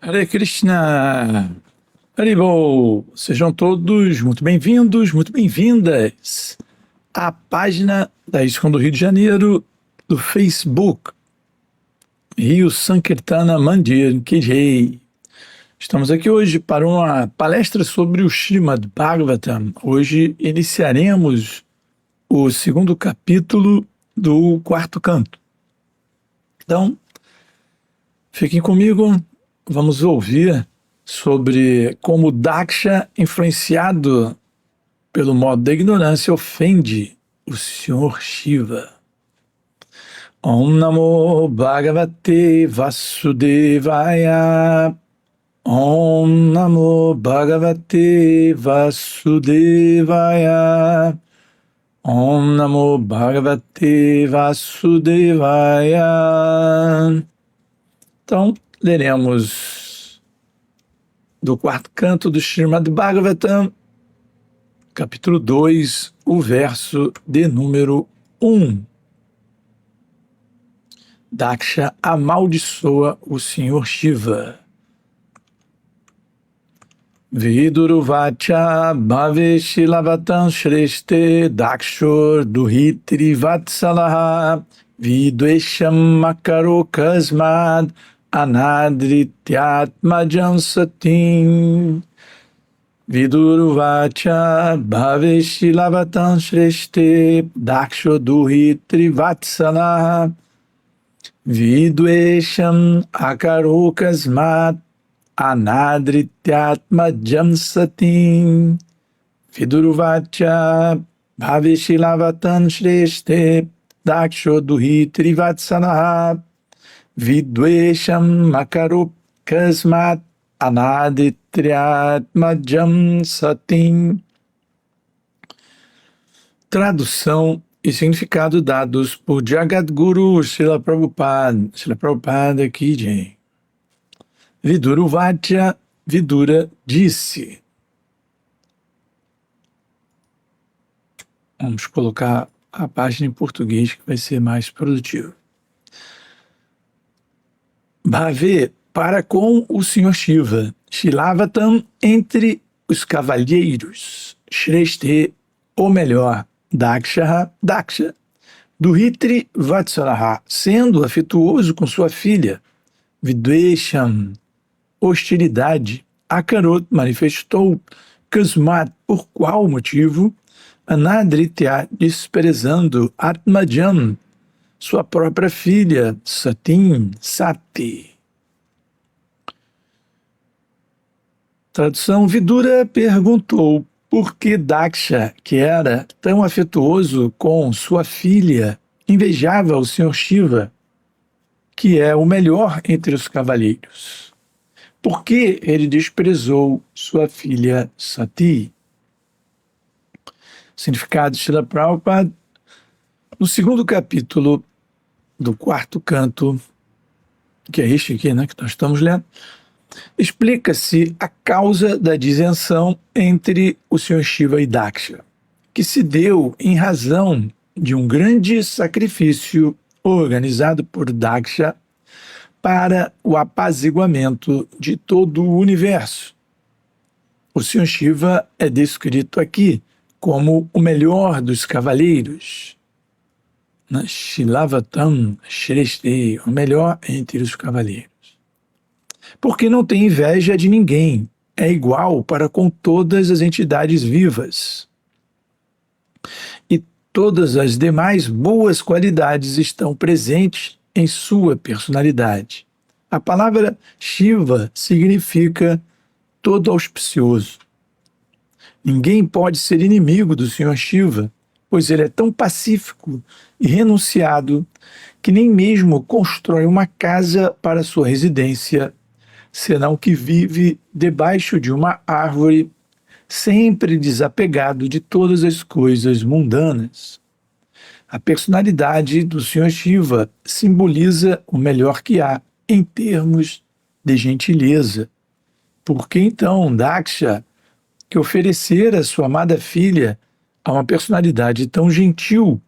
Hare Krishna, Haribol, sejam todos muito bem-vindos, muito bem-vindas à página da ISKCON do Rio de Janeiro do Facebook, Rio Sankirtana Mandir Kijai. Estamos aqui hoje para uma palestra sobre o Srimad Bhagavatam. Hoje iniciaremos o segundo capítulo do quarto canto. Então, fiquem comigo. Vamos ouvir sobre como Daksha, influenciado pelo modo da ignorância, ofende o Senhor Shiva. Om Namo Bhagavate Vasudevaya. Om Namo Bhagavate Vasudevaya. Om Namo Bhagavate Vasudevaya. Então, leremos do quarto canto do Srimad Bhagavatam, capítulo 2, o verso de número 1. Daksha amaldiçoa o Senhor Shiva. Viduruvacha bhaveshilavatan shreste dakshor duhitri vatsalaha vidvesham makaro kasmad anadrityatmajam satim. Viduruvacha bhaveshilavatan shreste dakshor duhitri vatsalaha vidvesham akaro kasmad anadrityatmajam satim. Viduruvacha bhaveshilavatan shreste daksho duhitri vatsanaha vidvesham makaro kasmat anadrityatmajam satim. Tradução e significado dados por Jagadguru Srila Prabhupada. Srila Prabhupada Kijai. Viduruvacha, Vidura disse. Vamos colocar a página em português que vai ser mais produtivo. Bhave, para com o Senhor Shiva, Shilavatam, entre os cavalheiros, Shreste, o melhor, Daksha, Daksha, Duhitri Vatsalaha, sendo afetuoso com sua filha, Vidvesham, hostilidade, Akarot manifestou, Kasmat, por qual motivo, Anadritya, desprezando Atmajam, sua própria filha, Satim, Sati. Tradução: Vidura perguntou por que Daksha, que era tão afetuoso com sua filha, invejava o Senhor Shiva, que é o melhor entre os cavalheiros. Por que ele desprezou sua filha Sati? Significado de Srila Prabhupada. No segundo capítulo do quarto canto, que é este aqui, né, que nós estamos lendo, explica-se a causa da disenção entre o Senhor Shiva e Daksha, que se deu em razão de um grande sacrifício organizado por Daksha para o apaziguamento de todo o universo. O Senhor Shiva é descrito aqui como o melhor dos cavaleiros. Shilavatam Shreste, o melhor entre os cavaleiros. Porque não tem inveja de ninguém, é igual para com todas as entidades vivas. E todas as demais boas qualidades estão presentes em sua personalidade. A palavra Shiva significa todo auspicioso. Ninguém pode ser inimigo do Senhor Shiva, pois ele é tão pacífico e renunciado que nem mesmo constrói uma casa para sua residência, senão que vive debaixo de uma árvore, sempre desapegado de todas as coisas mundanas. A personalidade do Senhor Shiva simboliza o melhor que há em termos de gentileza. Por que então Daksha, que oferecera sua amada filha a uma personalidade tão gentil,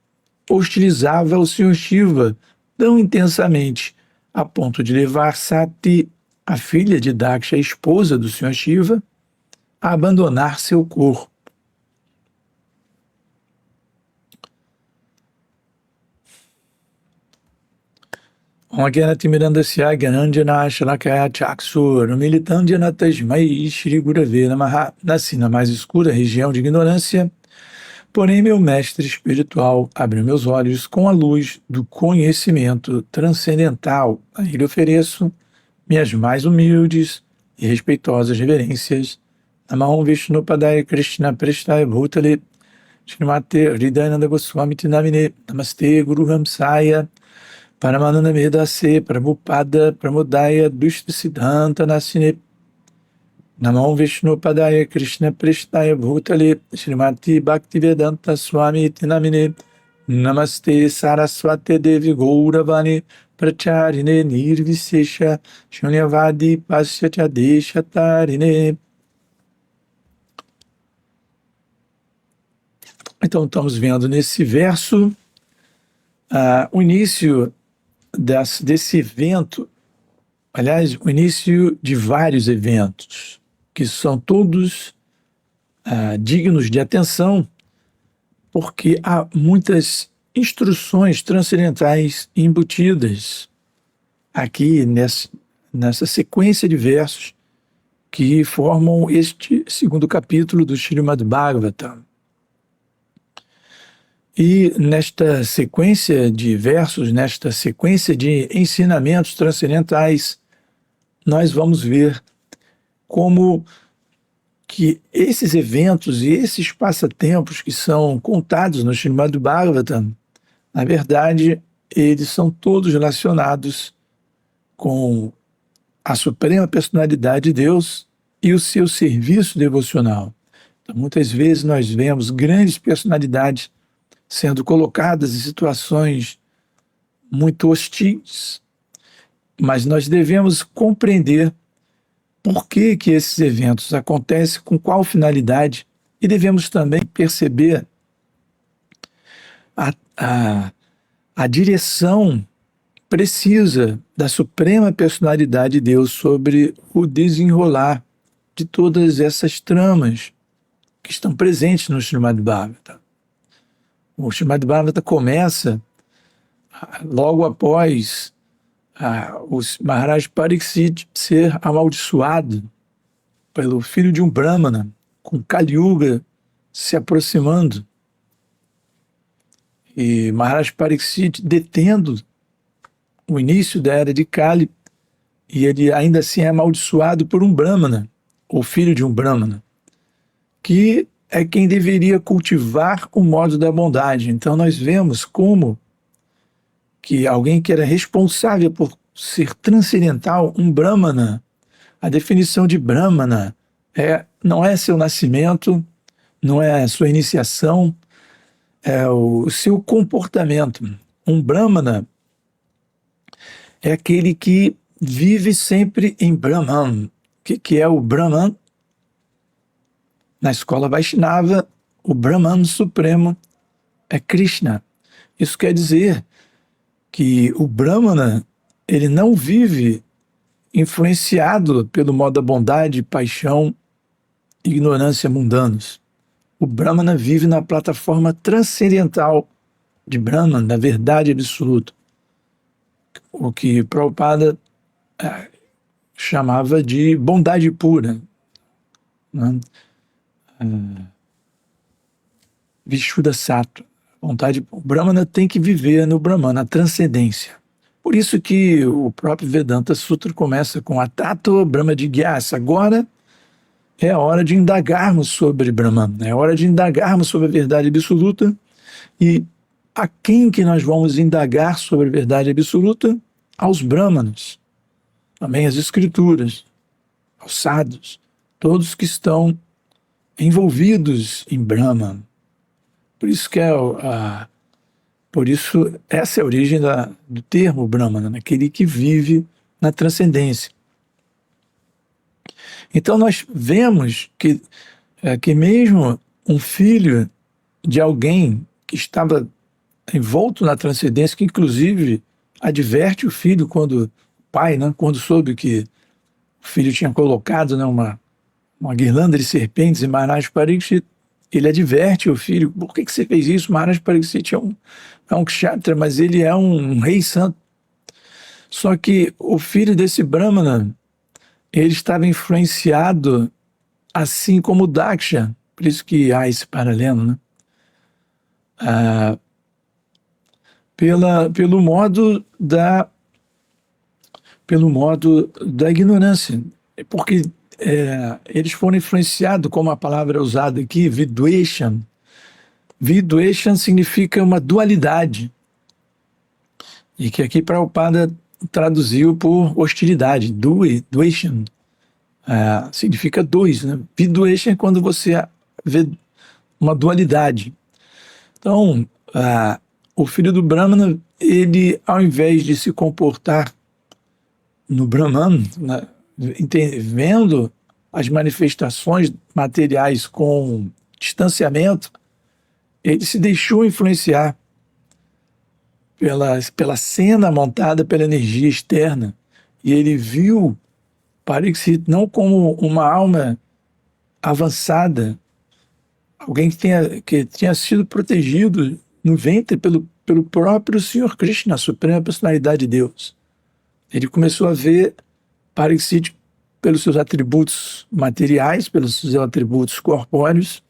hostilizava o Senhor Shiva tão intensamente, a ponto de levar Sati a filha de Daksha, esposa do Senhor Shiva, a abandonar seu corpo. Om Agyanati Mirandasya Gyananjana Shalakaya Chaksur Militandjana Tasmai Shri Gurave Namaha. Nasci na mais escura região de ignorância, porém meu mestre espiritual abriu meus olhos com a luz do conhecimento transcendental. A ele ofereço minhas mais humildes e respeitosas reverências. Namaham Vishnu Padaya Krishna Prestaya Bhutale Srimate Hridayananda Goswami Tinamine Namaste Guru Ramsaya Paramananda Medase Prabhupada Pramodaya Dushta Siddhanta Nasine Namaham Vishnu Padaya Krishna Prestaya Bhutale Srimati Bhaktivedanta Swami Tinamine Namaste Saraswate Devi Gauravani Pracharine Nirvisesha Shunyavadi Pasyachadesha Tarine. Então estamos vendo nesse verso o início desse evento, aliás, o início de vários eventos, que são todos dignos de atenção, porque há muitas instruções transcendentais embutidas aqui nessa sequência de versos que formam este segundo capítulo do Srimad Bhagavatam. E nesta sequência de versos, nesta sequência de ensinamentos transcendentais, nós vamos ver como que esses eventos e esses passatempos que são contados no Srimad Bhagavatam, na verdade, eles são todos relacionados com a Suprema Personalidade de Deus e o seu serviço devocional. Então, muitas vezes nós vemos grandes personalidades sendo colocadas em situações muito hostis, mas nós devemos compreender por que esses eventos acontecem, com qual finalidade, e devemos também perceber a direção precisa da Suprema Personalidade de Deus sobre o desenrolar de todas essas tramas que estão presentes no Srimad Bhagavatam. O Srimad Bhagavatam começa logo após o Maharaj Pariksit ser amaldiçoado pelo filho de um Brahmana, com Kali Yuga se aproximando, e Maharaj Pariksit detendo o início da era de Kali, e ele ainda assim é amaldiçoado por um Brahmana, ou filho de um Brahmana, que é quem deveria cultivar o modo da bondade. Então nós vemos como que alguém que era responsável por ser transcendental, um Brahmana, a definição de Brahmana não é seu nascimento, não é a sua iniciação, é o seu comportamento. Um Brahmana é aquele que vive sempre em Brahman. O que é o Brahman? Na escola Vaishnava, o Brahman Supremo é Krishna. Isso quer dizer que o Brahmana, ele não vive influenciado pelo modo da bondade, paixão e ignorância mundanos. O Brahmana vive na plataforma transcendental de Brahman, da verdade absoluta, o que Prabhupada chamava de bondade pura, né? Vishuddha Sattva. O Brahmana tem que viver no Brahmana, a transcendência. Por isso que o próprio Vedanta Sutra começa com a Tattva Brahma Jigyasa. Agora é a hora de indagarmos sobre Brahman, é a hora de indagarmos sobre a verdade absoluta. E a quem que nós vamos indagar sobre a verdade absoluta? Aos Brahmanas, também as escrituras, aos sadhus, todos que estão envolvidos em Brahman. Por isso essa é a origem do termo Brahmana, aquele que vive na transcendência. Então nós vemos que mesmo um filho de alguém que estava envolto na transcendência, que inclusive adverte o filho quando o pai, né, quando soube que o filho tinha colocado, né, uma guirlanda de serpentes em Maharaj Pariksit. Ele adverte o filho: por que você fez isso? Maharaj Pariksit é um kshatriya, mas ele é um rei santo. Só que o filho desse Brahmana, ele estava influenciado assim como o Daksha, por isso que há esse paralelo, né? Ah, pelo modo da ignorância, porque eles foram influenciados, como a palavra é usada aqui, vidvesham. Vidvesham significa uma dualidade, e que aqui Prabhupada traduziu por hostilidade, dvesham, significa dois, né? Vidvesham é quando você vê uma dualidade. Então, o filho do Brahmana, ele, ao invés de se comportar no Brahman, né, vendo as manifestações materiais com distanciamento, ele se deixou influenciar pela cena montada pela energia externa, e ele viu Pariksit não como uma alma avançada, alguém que tinha sido protegido no ventre pelo próprio Senhor Krishna, a Suprema Personalidade de Deus. Ele começou a ver Pariksit pelos seus atributos materiais, pelos seus atributos corpóreos,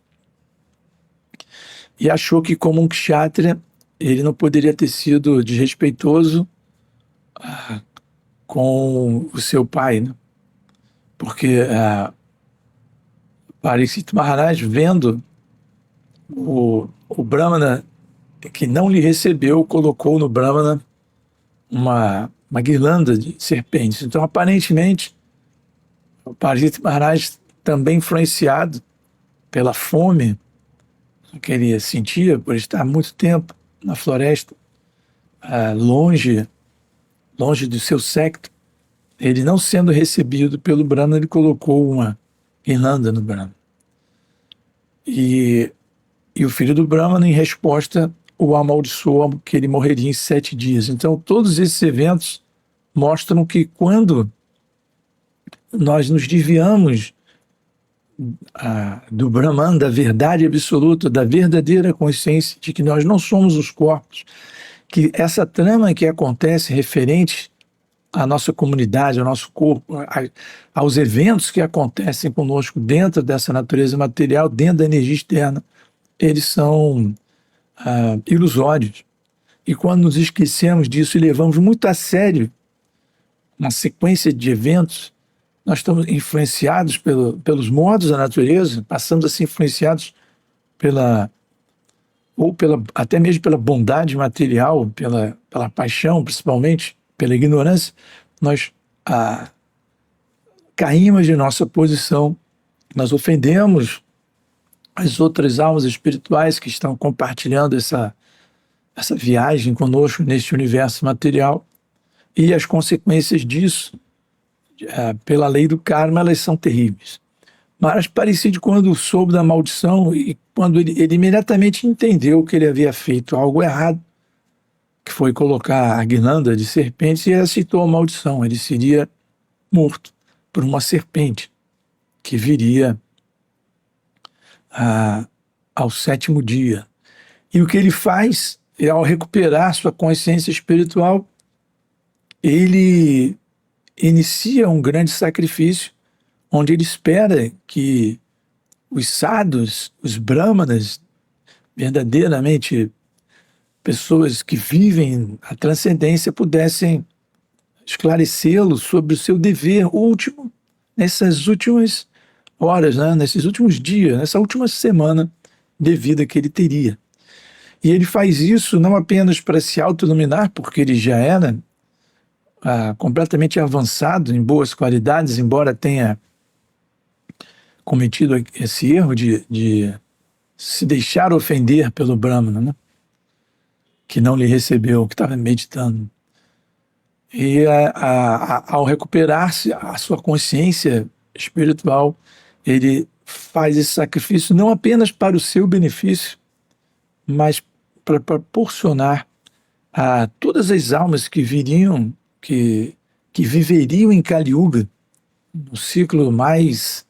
e achou que, como um kshatriya, ele não poderia ter sido desrespeitoso com o seu pai, né? Porque Pariksit Maharaj, vendo o Brahmana que não lhe recebeu, colocou no Brahmana uma guirlanda de serpentes. Então, aparentemente, o Pariksit Maharaj, também influenciado pela fome que ele sentia por estar muito tempo na floresta, longe do seu séquito, ele não sendo recebido pelo Brahmana, ele colocou uma guirlanda no Brahmana. E o filho do Brahmana, em resposta, o amaldiçoou, que ele morreria em 7 dias. Então, todos esses eventos mostram que quando nós nos desviamos do Brahman, da verdade absoluta, da verdadeira consciência de que nós não somos os corpos, que essa trama que acontece referente à nossa comunidade, ao nosso corpo, aos eventos que acontecem conosco dentro dessa natureza material, dentro da energia externa, eles são ilusórios. E quando nos esquecemos disso e levamos muito a sério uma sequência de eventos, nós estamos influenciados pelos modos da natureza, passamos a ser influenciados até mesmo pela bondade material, pela paixão, principalmente, pela ignorância, nós caímos de nossa posição, nós ofendemos as outras almas espirituais que estão compartilhando essa viagem conosco neste universo material, e as consequências disso, pela lei do karma, elas são terríveis. Mas Pariksit, quando soube da maldição e quando ele imediatamente entendeu que ele havia feito algo errado, que foi colocar a guirlanda de serpentes, e ele aceitou a maldição. Ele seria morto por uma serpente que viria ao 7º dia. E o que ele faz, ao recuperar sua consciência espiritual, ele inicia um grande sacrifício, onde ele espera que os sadhus, os brahmanas, verdadeiramente pessoas que vivem a transcendência, pudessem esclarecê-lo sobre o seu dever último nessas últimas horas, né? Nesses últimos dias, nessa última semana de vida que ele teria. E ele faz isso não apenas para se auto-iluminar, porque ele já era completamente avançado em boas qualidades, embora tenha cometido esse erro de se deixar ofender pelo Brahmana, né? Que não lhe recebeu, que estava meditando. E ao recuperar-se a sua consciência espiritual, ele faz esse sacrifício não apenas para o seu benefício, mas para proporcionar a todas as almas que viriam, que viveriam em Kali Yuga, no ciclo mais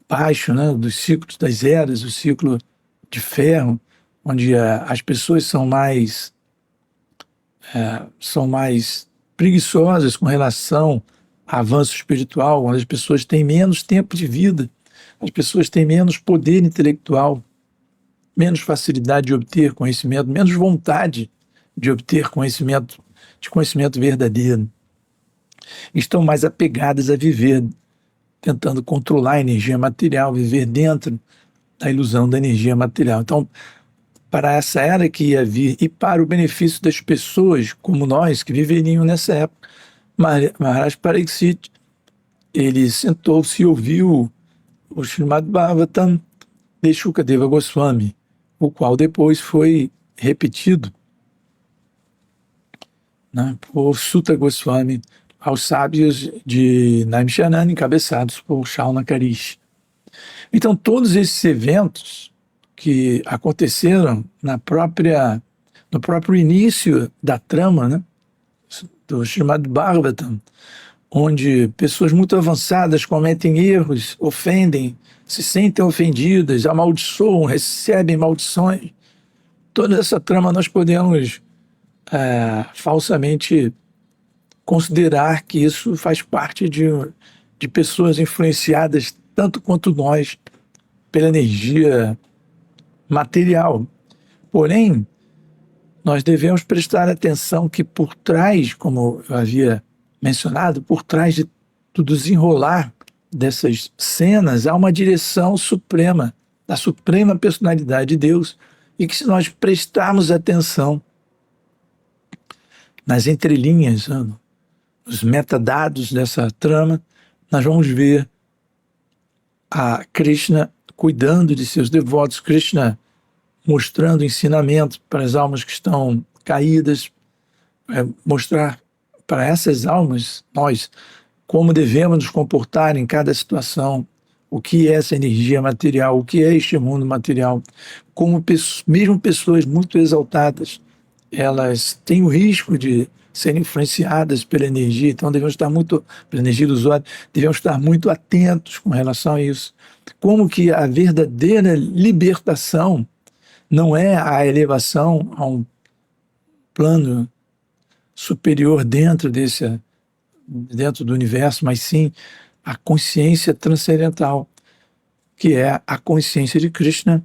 baixo, né, dos ciclos das eras, o ciclo de ferro, onde as pessoas são mais preguiçosas com relação ao avanço espiritual, onde as pessoas têm menos tempo de vida, as pessoas têm menos poder intelectual, menos facilidade de obter conhecimento, menos vontade de obter conhecimento, de conhecimento verdadeiro. Estão mais apegadas a viver, tentando controlar a energia material, viver dentro da ilusão da energia material. Então, para essa era que ia vir e para o benefício das pessoas como nós que viveriam nessa época, Maharaj Pariksit, ele sentou-se e ouviu o Srimad Bhagavatam de Shukadeva Goswami, o qual depois foi repetido, né, por Sutta Goswami aos sábios de Naimisharana, encabeçados por Shaunakarishi. Então, todos esses eventos que aconteceram no próprio início da trama, né, do Srimad Bhagavatam, onde pessoas muito avançadas cometem erros, ofendem, se sentem ofendidas, amaldiçoam, recebem maldições. Toda essa trama nós podemos falsamente considerar que isso faz parte de pessoas influenciadas tanto quanto nós pela energia material. Porém, nós devemos prestar atenção que por trás, como eu havia mencionado, por trás do desenrolar dessas cenas há uma direção suprema, da suprema personalidade de Deus, e que se nós prestarmos atenção nas entrelinhas, nos metadados dessa trama, nós vamos ver a Krishna cuidando de seus devotos, Krishna mostrando ensinamento para as almas que estão caídas, mostrar para essas almas, nós, como devemos nos comportar em cada situação, o que é essa energia material, o que é este mundo material, como mesmo pessoas muito exaltadas, elas têm o risco de serem influenciadas pela energia, então devemos estar pela energia ilusória, devemos estar muito atentos com relação a isso. Como que a verdadeira libertação não é a elevação a um plano superior dentro do universo, mas sim a consciência transcendental, que é a consciência de Krishna,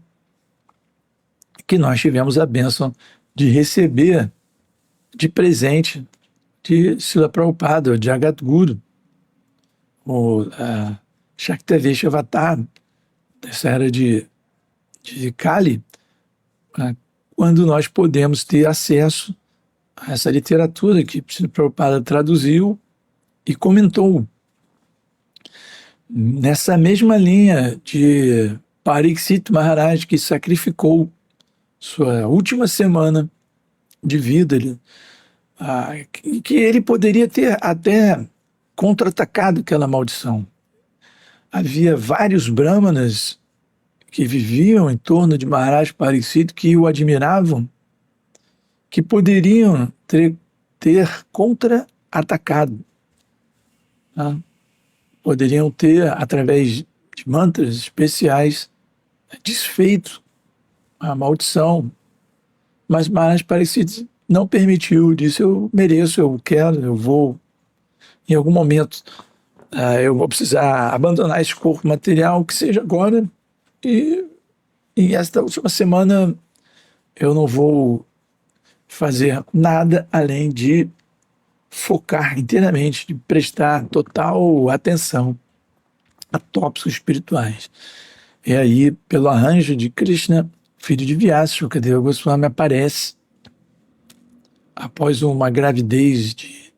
que nós tivemos a bênção de receber de presente de Srila Prabhupada, o Jagadguru, o Shaktavesha Avatar, dessa era de Kali, quando nós podemos ter acesso a essa literatura que Srila Prabhupada traduziu e comentou. Nessa mesma linha de Pariksit Maharaj, que sacrificou sua última semana de vida, que ele poderia ter até contra-atacado aquela maldição. Havia vários brahmanas que viviam em torno de Maharaj Pariksit, que o admiravam, que poderiam ter contra-atacado. Tá? Poderiam ter, através de mantras especiais, desfeito a maldição. Mas Maharaj Pariksit não permitiu, disse: eu mereço, eu quero, eu vou, em algum momento, eu vou precisar abandonar esse corpo material, que seja agora, e esta última semana eu não vou fazer nada além de focar inteiramente, de prestar total atenção a tópicos espirituais. E aí, pelo arranjo de Krishna, filho de Vyasa, Shukadeva Goswami aparece após uma gravidez de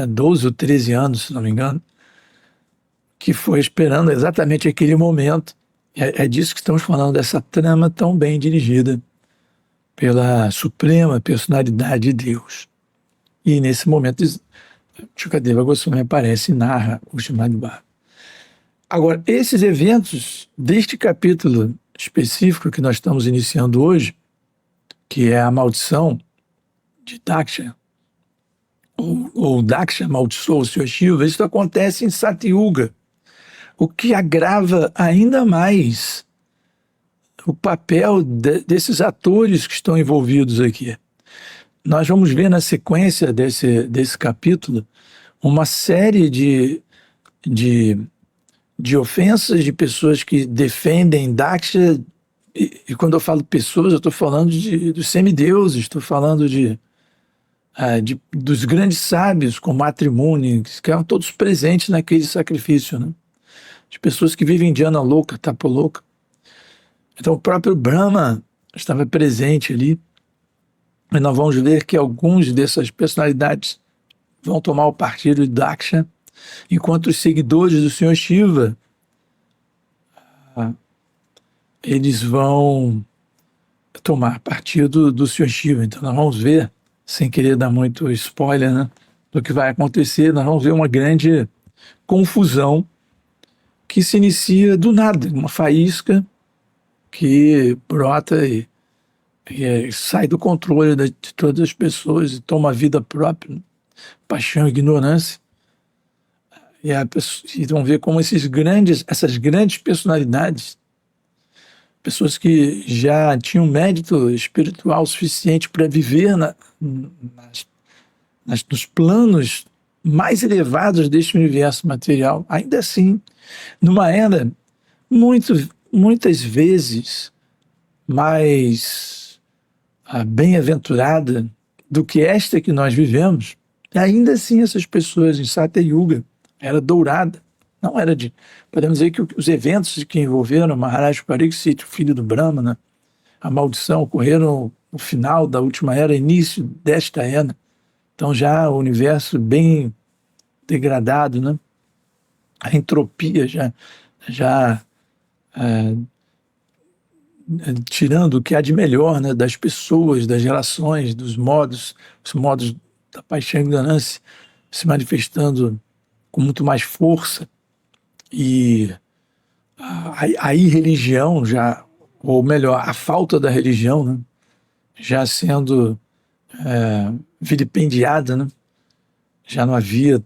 12 ou 13 anos, se não me engano, que foi esperando exatamente aquele momento. É disso que estamos falando, dessa trama tão bem dirigida pela suprema personalidade de Deus. E nesse momento, Shukadeva Goswami aparece e narra o Srimad Bhagavatam. Agora, esses eventos deste capítulo específico que nós estamos iniciando hoje, que é a maldição de Daksha, o Daksha amaldiçoou o Sr. Shiva, isso acontece em Satyuga, o que agrava ainda mais o papel desses atores que estão envolvidos aqui. Nós vamos ver na sequência desse capítulo uma série de, de ofensas de pessoas que defendem Daksha, e quando eu falo pessoas, eu estou falando dos semideuses, estou falando dos grandes sábios, como Matrimônio, que eram todos presentes naquele sacrifício, né? De pessoas que vivem de Ana louca, Tapa louca. Então o próprio Brahma estava presente ali, e nós vamos ver que alguns dessas personalidades vão tomar o partido de Daksha, enquanto os seguidores do Senhor Shiva, eles vão tomar partido do Senhor Shiva. Então nós vamos ver, sem querer dar muito spoiler, né, do que vai acontecer, nós vamos ver uma grande confusão que se inicia do nada, uma faísca que brota e sai do controle de todas as pessoas e toma a vida própria, né? Paixão e ignorância. E vão ver como essas grandes personalidades, pessoas que já tinham mérito espiritual suficiente para viver nos planos mais elevados deste universo material, ainda assim, numa era muitas vezes mais bem-aventurada do que esta que nós vivemos, ainda assim essas pessoas em Satyuga, era dourada, não era de... Podemos dizer que os eventos que envolveram Maharaj Pariksit, o filho do Brahmana, a maldição, ocorreram no final da última era, início desta era. Então já o universo bem degradado, né? A entropia já tirando o que há de melhor, né, das pessoas, das relações, os modos da paixão e ganância se manifestando com muito mais força, e a irreligião já, ou melhor, a falta da religião, né, já sendo vilipendiada, né? Já não havia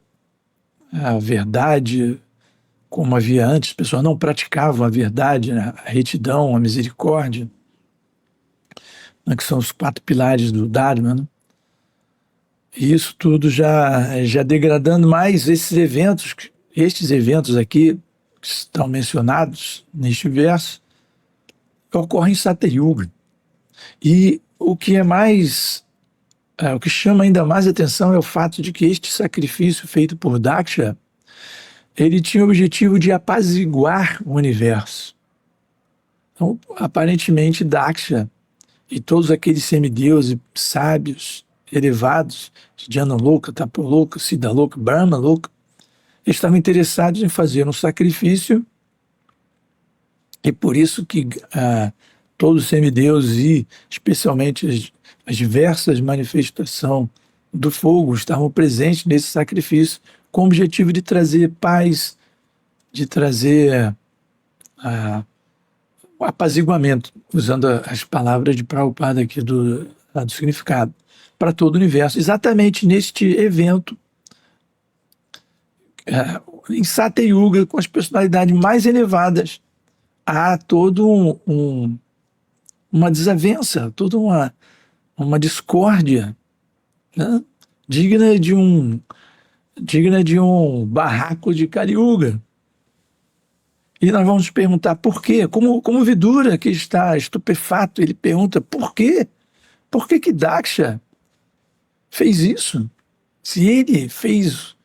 a verdade como havia antes, as pessoas não praticavam a verdade, né? A retidão, a misericórdia, né? Que são os 4 pilares do Dharma, né? E isso tudo já degradando mais estes eventos aqui, que estão mencionados neste verso, ocorrem em Satyuga. E o que é mais... o que chama ainda mais atenção é o fato de que este sacrifício feito por Daksha, ele tinha o objetivo de apaziguar o universo. Então, aparentemente, Daksha e todos aqueles semideuses sábios, elevados, Jnana Loka, Tapa Loka, Siddha Loka, Brahma Loka, estavam interessados em fazer um sacrifício, e por isso que todos os semideuses e especialmente as diversas manifestações do fogo estavam presentes nesse sacrifício com o objetivo de trazer paz, de trazer o apaziguamento, usando as palavras de Prabhupada aqui do significado, para todo o universo. Exatamente neste evento, em Satyuga, com as personalidades mais elevadas, há todo uma desavença, toda uma discórdia, né? digna de um barraco de Kali Yuga. E nós vamos perguntar por quê? Como Vidura, que está estupefato, ele pergunta por quê? Por que Daksha fez isso? Se ele fez,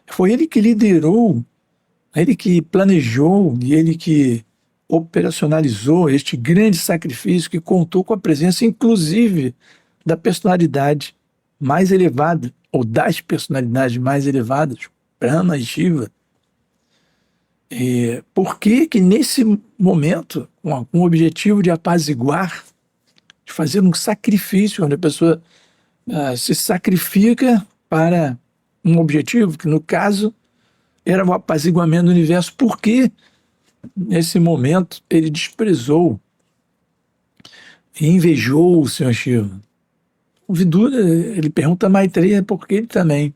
foi ele que liderou, ele que planejou e ele que operacionalizou este grande sacrifício que contou com a presença, inclusive, da personalidade mais elevada, ou das personalidades mais elevadas, Brahma e Shiva. Por que nesse momento, com o objetivo de apaziguar, de fazer um sacrifício, onde a pessoa se sacrifica para um objetivo, que no caso era o apaziguamento do universo, por que nesse momento ele desprezou e invejou o Senhor Shiva? O Vidura, ele pergunta a Maitreya por que ele também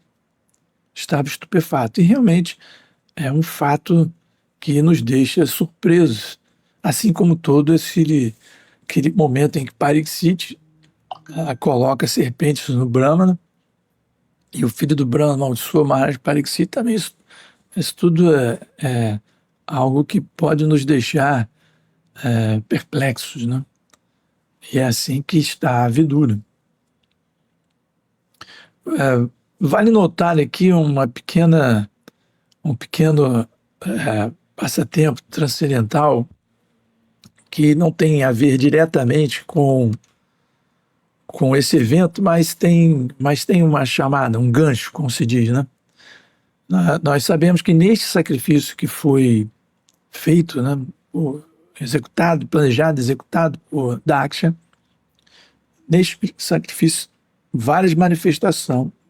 estava estupefato. E realmente é um fato que nos deixa surpresos, assim como todo aquele momento em que Pariksit coloca serpentes no Brahmana e o filho do Brahmana amaldiçoa Maharaj Pariksit. Também isso tudo é algo que pode nos deixar perplexos, né? E é assim que está a Vidura. Vale notar aqui um pequeno passatempo transcendental que não tem a ver diretamente com esse evento, mas tem uma chamada, um gancho, como se diz, né? Nós sabemos que neste sacrifício que foi feito, né, planejado, executado por Daksha, neste sacrifício, várias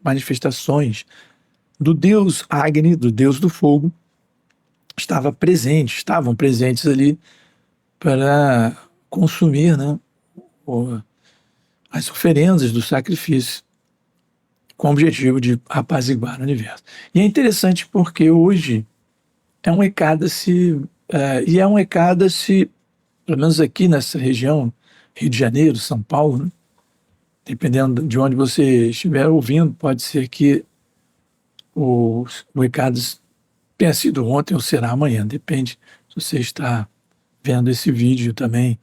manifestações do deus Agni, do deus do fogo, estavam presentes ali para consumir, né, as oferendas do sacrifício, com o objetivo de apaziguar o universo. E é interessante porque hoje é um Ekadasi, e é um Ekadasi, pelo menos aqui nessa região, Rio de Janeiro, São Paulo, né? Dependendo de onde você estiver ouvindo, pode ser que o Ekadasi tenha sido ontem ou será amanhã, depende se você está vendo esse vídeo também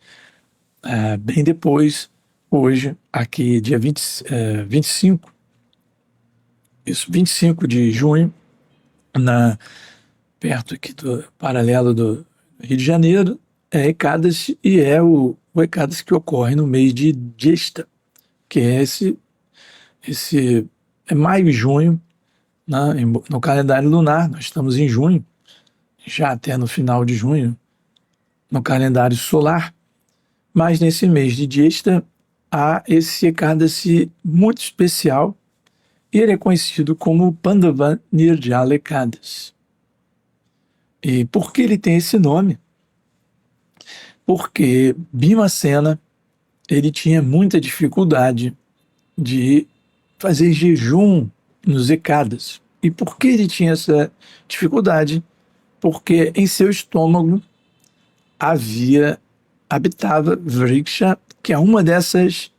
bem depois, hoje, aqui dia 25 de junho, perto aqui do paralelo do Rio de Janeiro, é Ekadasi, e é o Ekadasi que ocorre no mês de Jesta, que é é maio e junho, né, no calendário lunar. Nós estamos em junho, já até no final de junho, no calendário solar, mas nesse mês de Jesta há esse Ekadasi muito especial, e ele é conhecido como Pandava Nirjala Ekadasi. E por que ele tem esse nome? Porque Bhimacena, ele tinha muita dificuldade de fazer jejum nos Ekadas. E por que ele tinha essa dificuldade? Porque em seu estômago habitava Vriksha, que é uma dessas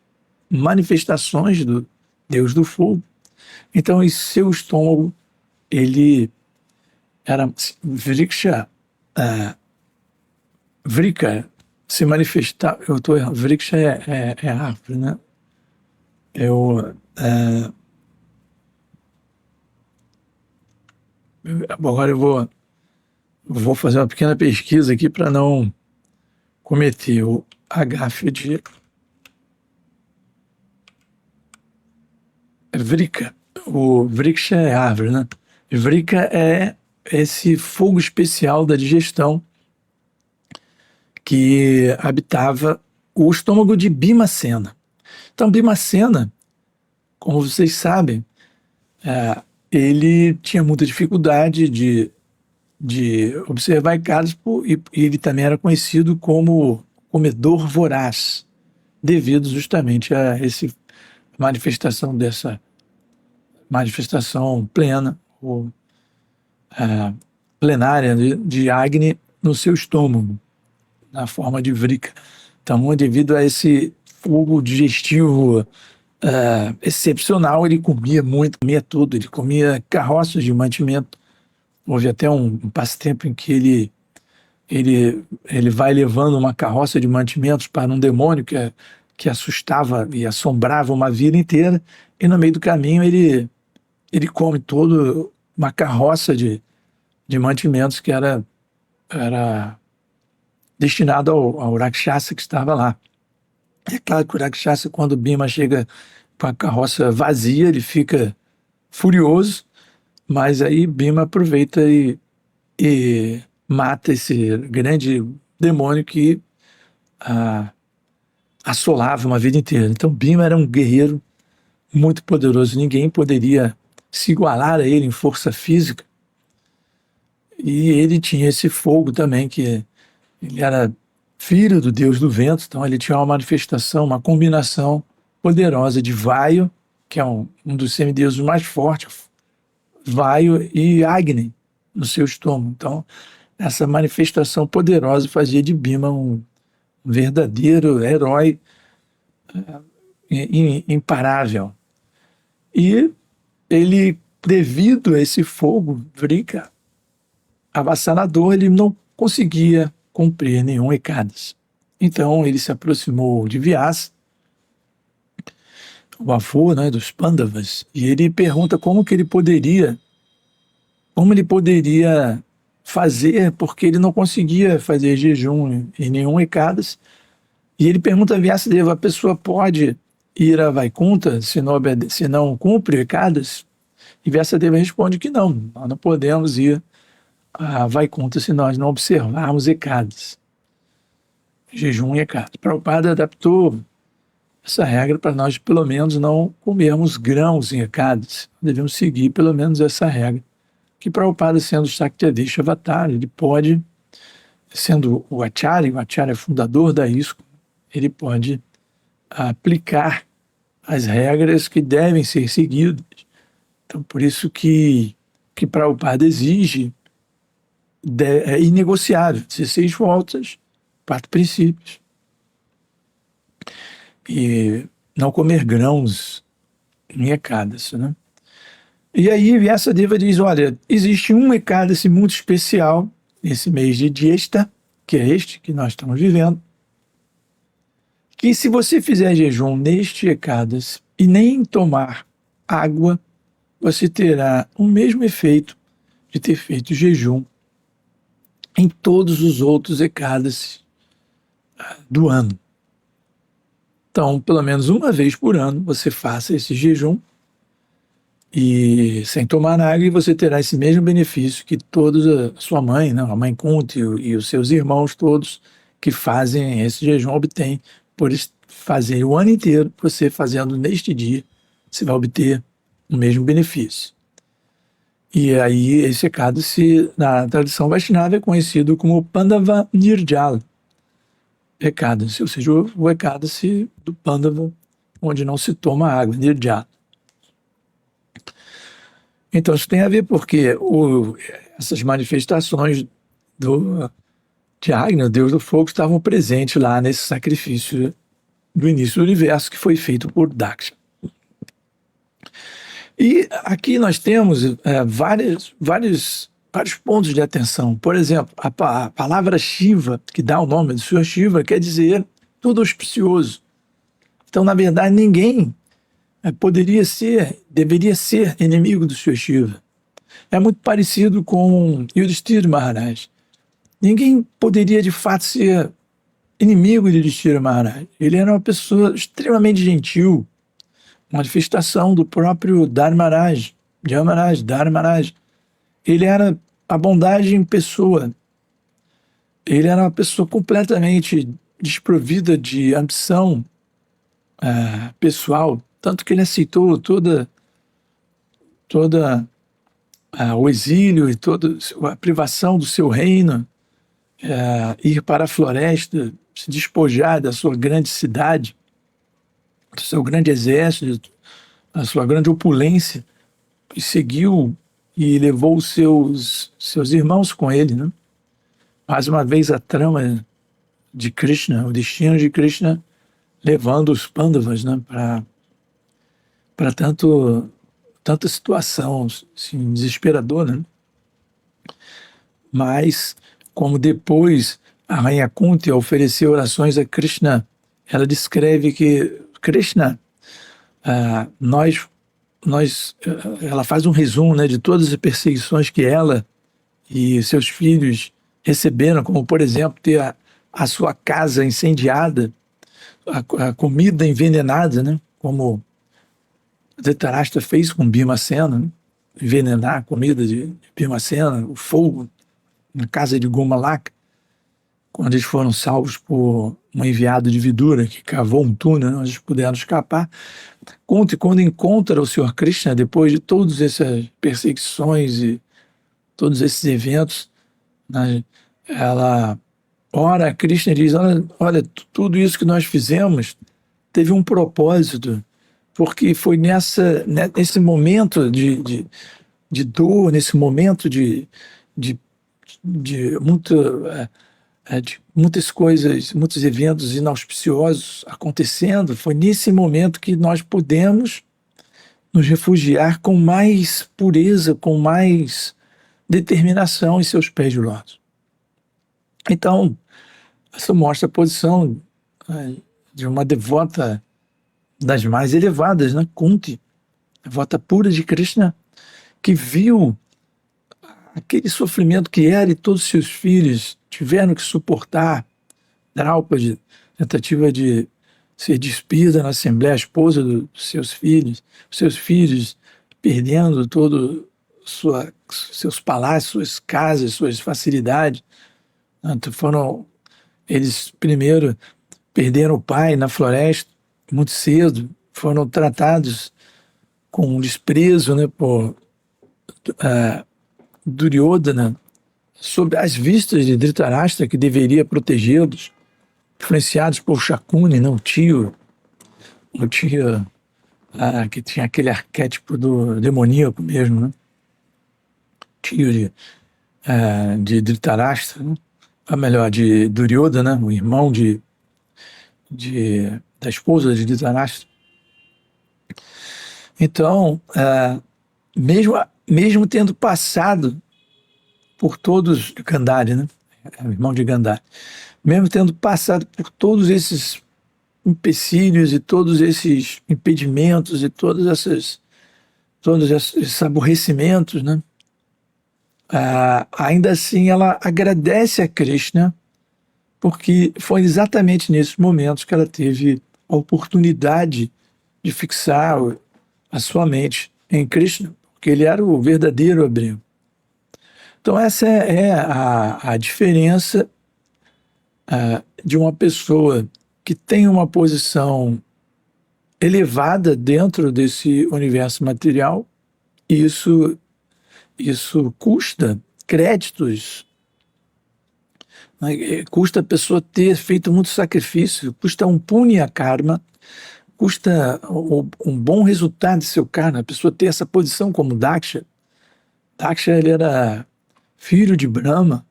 manifestações do Deus do Fogo. Então, em seu estômago, ele era Vriksha, Vrika se manifestar. Eu estou errando. Vriksha é árvore, né? Agora eu vou fazer uma pequena pesquisa aqui para não cometer o agafe de Vrika. O Vriksha é árvore, né? Vrika é esse fogo especial da digestão que habitava o estômago de Bhimacena. Então, Bhimacena, como vocês sabem, ele tinha muita dificuldade de observar Ekadas, e ele também era conhecido como comedor voraz, devido justamente a essa manifestação plena, ou plenária de Agni no seu estômago, na forma de Vrika. Então, devido a esse fogo digestivo excepcional, ele comia muito, comia tudo, ele comia carroças de mantimento. Houve até um passatempo em que ele vai levando uma carroça de mantimentos para um demônio que assustava e assombrava uma vida inteira, e no meio do caminho ele come toda uma carroça de mantimentos que era destinado ao Rakshasa que estava lá. É claro que o Rakshasa, quando Bhima chega com a carroça vazia, ele fica furioso, mas aí Bhima aproveita e mata esse grande demônio que assolava uma vida inteira. Então Bhima era um guerreiro muito poderoso, ninguém poderia se igualar a ele em força física, e ele tinha esse fogo também, que ele era filho do deus do vento, então ele tinha uma manifestação, uma combinação poderosa de Vaio, que é um dos semideuses mais fortes, Vaio e Agni no seu estômago. Então, essa manifestação poderosa fazia de Bhima um verdadeiro herói imparável. E ele, devido a esse fogo, Vrika, avassalador, ele não conseguia cumprir nenhum Ekadasi. Então ele se aproximou de Vyasa, o avô, né, dos Pandavas, e ele pergunta como ele poderia fazer, porque ele não conseguia fazer jejum em nenhum Ekadasi. E ele pergunta a Vyasadeva: a pessoa pode ir a Vaikunta se não cumpre o Ekadasi? E Vyasadeva responde que não, nós não podemos ir a Vaikunta se nós não observarmos Ekadasi, jejum e Ekadasi. Prabhupada adaptou essa regra para nós, pelo menos, não comermos grãos em Ekadasi. Devemos seguir pelo menos essa regra. Que Prabhupada, sendo Sakyadesha Avatar, ele pode, sendo o Acharya fundador da ISKCON, ele pode aplicar as regras que devem ser seguidas. Então, por isso que Prabhupada exige é inegociável, 16 voltas, 4 princípios. E não comer grãos em Ekadasi, né? E aí Vyasadeva diz: olha, existe um Ekadasi muito especial nesse mês de Jyeshta, que é este que nós estamos vivendo, que se você fizer jejum neste Ekadasi e nem tomar água, você terá o mesmo efeito de ter feito jejum em todos os outros Ekadasi do ano. Então, pelo menos uma vez por ano, você faça esse jejum e sem tomar água, e você terá esse mesmo benefício que todos a sua mãe, né, a mãe Kunti e os seus irmãos todos que fazem esse jejum obtêm por fazer o ano inteiro. Você fazendo neste dia, você vai obter o mesmo benefício. E aí esse Ekadasi, na tradição Vaishnava, é conhecido como Pandava Nirjala Ekadasi, ou seja, o Ekadasi do Pandava, onde não se toma água, Nirjala. Então isso tem a ver porque essas manifestações de Agni, o deus do fogo, estavam presentes lá nesse sacrifício do início do universo que foi feito por Daksha. E aqui nós temos vários pontos de atenção. Por exemplo, a palavra Shiva, que dá o nome do Senhor Shiva, quer dizer tudo auspicioso. Então, na verdade, ninguém deveria ser inimigo do Senhor Shiva. É muito parecido com Yudhishthira Maharaj. Ninguém poderia, de fato, ser inimigo de Yudhishthira Maharaj. Ele era uma pessoa extremamente gentil, manifestação do próprio Dharmaraj, Dharmaraj. Ele era a bondade em pessoa. Ele era uma pessoa completamente desprovida de ambição pessoal, tanto que ele aceitou toda o exílio e toda a privação do seu reino, ir para a floresta, se despojar da sua grande cidade, do seu grande exército, da sua grande opulência, e seguiu e levou os seus irmãos com ele, né? Mais uma vez a trama de Krishna, o destino de Krishna, levando os Pandavas, né, para tanta situação assim, desesperadora, né? Mas, como depois a rainha Kunti ofereceu orações a Krishna, ela descreve que Krishna, ela faz um resumo, né, de todas as perseguições que ela e seus filhos receberam, como, por exemplo, ter a sua casa incendiada, a comida envenenada, né, como Dhritarashtra fez com Bhimasena, né, envenenar a comida de Bhimasena, o fogo na casa de Gomalaka, quando eles foram salvos por um enviado de Vidura que cavou um túnel, onde eles puderam escapar. Quando encontra o Senhor Krishna, depois de todas essas perseguições e todos esses eventos, né, ela ora a Krishna e diz: olha, tudo isso que nós fizemos teve um propósito, porque foi nesse momento de dor, nesse momento de, de muitas coisas, muitos eventos inauspiciosos acontecendo, foi nesse momento que nós pudemos nos refugiar com mais pureza, com mais determinação em seus pés de lótus. Então, isso mostra a posição de uma devota das mais elevadas, né? Kunti, devota pura de Krishna, que viu aquele sofrimento que ela e todos os seus filhos tiveram que suportar, Draupadi, tentativa de ser despida na Assembleia, a esposa dos seus filhos perdendo todo seus palácios, suas casas, suas facilidades. Eles primeiro perderam o pai na floresta muito cedo, foram tratados com desprezo, né, por Duryodhana, sob as vistas de Dhritarashtra, que deveria protegê-los, influenciados por Shakuni, né, o tio que tinha aquele arquétipo do demoníaco mesmo, né? Tio de Dhritarashtra, né? Ou melhor, de Duryodhana, né? O irmão da esposa de Dhritarashtra. Então, mesmo tendo passado por todos, Gandhari, né? O irmão de Gandhari, mesmo tendo passado por todos esses empecilhos e todos esses impedimentos e todos esses aborrecimentos, né? Ainda assim ela agradece a Krishna, porque foi exatamente nesses momentos que ela teve a oportunidade de fixar a sua mente em Krishna, porque ele era o verdadeiro abrigo. Então essa é a diferença de uma pessoa que tem uma posição elevada dentro desse universo material, e isso custa créditos, né? Custa a pessoa ter feito muito sacrifício, custa um punya karma, custa um bom resultado de seu karma, a pessoa ter essa posição como Daksha. Daksha, ele era filho de Brahma,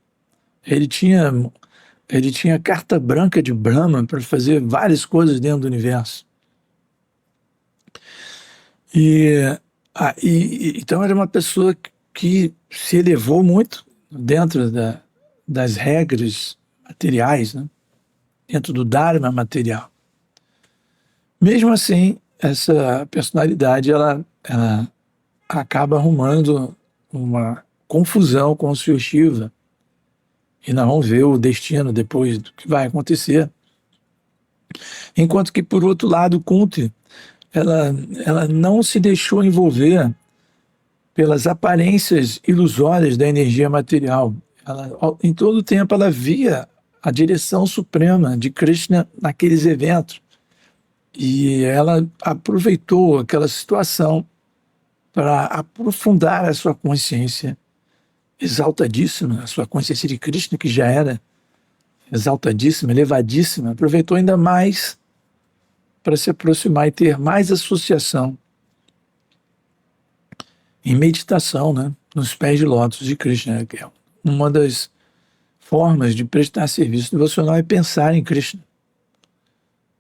ele tinha carta branca de Brahma para fazer várias coisas dentro do universo. Então era uma pessoa que se elevou muito dentro das regras materiais, né? Dentro do Dharma material. Mesmo assim, essa personalidade ela acaba arrumando uma confusão com o Sr. Shiva, e nós vamos ver o destino depois do que vai acontecer. Enquanto que, por outro lado, Kunti, ela não se deixou envolver pelas aparências ilusórias da energia material. Em todo o tempo, ela via a direção suprema de Krishna naqueles eventos. E ela aproveitou aquela situação para aprofundar a sua consciência exaltadíssima, a sua consciência de Krishna, que já era exaltadíssima, elevadíssima, aproveitou ainda mais para se aproximar e ter mais associação em meditação, né, nos pés de lótus de Krishna, que é uma das formas de prestar serviço devocional é pensar em Krishna.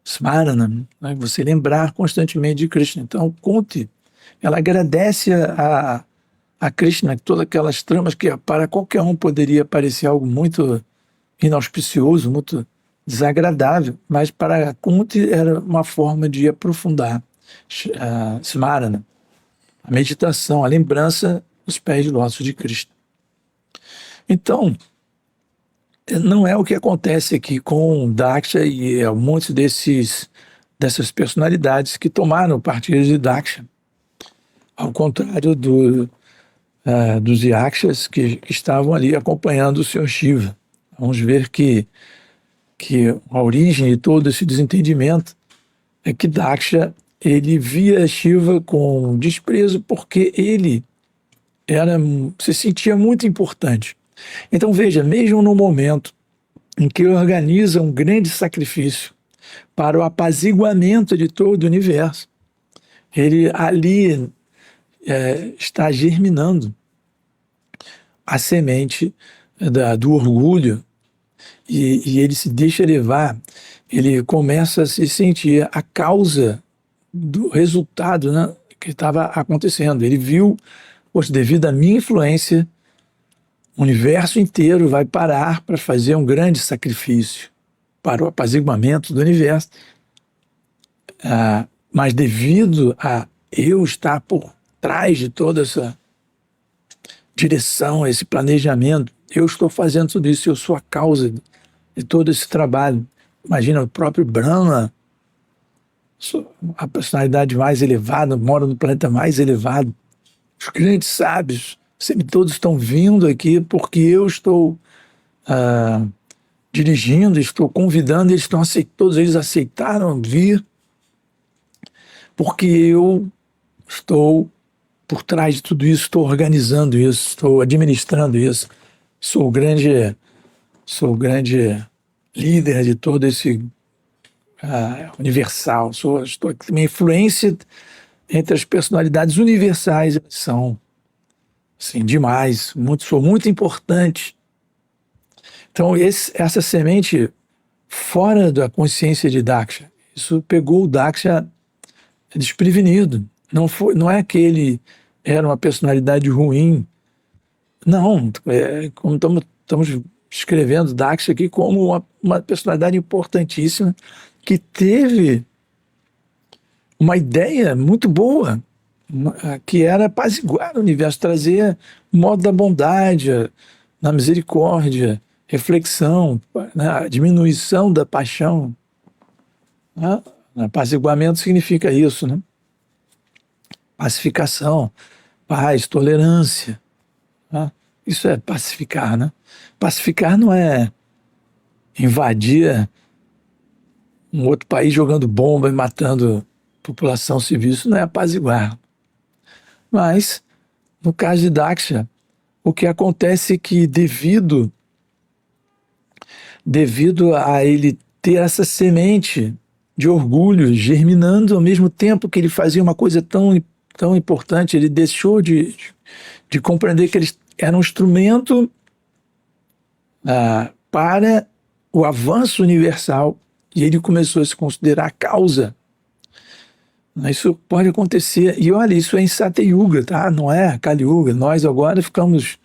Smarana, né, você lembrar constantemente de Krishna. Então, Kunti, ela agradece a Krishna todas aquelas tramas que para qualquer um poderia parecer algo muito inauspicioso, muito desagradável, mas para Kunti era uma forma de aprofundar Smarana, a meditação, a lembrança dos pés de lótus de Krishna. Então, não é o que acontece aqui com Daksha e muitos dessas personalidades que tomaram o partido de Daksha, ao contrário dos Yakshas que estavam ali acompanhando o Sr. Shiva. Vamos ver que a origem de todo esse desentendimento é que Daksha, ele via Shiva com desprezo porque ele se sentia muito importante. Então veja, mesmo no momento em que ele organiza um grande sacrifício, para o apaziguamento de todo o universo. Ele ali está germinando a semente do orgulho, e ele se deixa levar, ele começa a se sentir a causa do resultado, né, que estava acontecendo. Ele viu, poxa, devido à minha influência, o universo inteiro vai parar para fazer um grande sacrifício para o apaziguamento do universo. Mas devido a eu estar por trás de toda essa direção, esse planejamento, eu estou fazendo tudo isso, eu sou a causa de todo esse trabalho. Imagina, o próprio Brahma, a personalidade mais elevada, mora no planeta mais elevado. Os grandes sábios, sempre todos estão vindo aqui porque eu estou dirigindo, estou convidando, todos eles aceitaram vir porque eu estou por trás de tudo isso, estou organizando isso, estou administrando isso. Sou o grande líder de todo esse universal. Estou aqui. Minha influência entre as personalidades universais são assim, demais, sou muito importante. Então, essa semente fora da consciência de Daksha, isso pegou o Daksha desprevenido. Não é que ele era uma personalidade ruim. Não, como estamos escrevendo Daksha aqui como uma personalidade importantíssima que teve uma ideia muito boa, que era apaziguar o universo, trazer o modo da bondade, na misericórdia, reflexão, né, diminuição da paixão. Né? Apaziguamento significa isso, né? Pacificação, paz, tolerância. Né? Isso é pacificar, né? Pacificar não é invadir um outro país jogando bomba e matando população civil. Isso não é apaziguar. Mas, no caso de Daksha, o que acontece é que devido a ele ter essa semente de orgulho germinando ao mesmo tempo que ele fazia uma coisa tão importante, ele deixou de compreender que ele era um instrumento para o avanço universal, e ele começou a se considerar a causa. Isso pode acontecer, e olha, isso é em Satyuga, tá? Não é Kali Yuga. Nós agora ficamos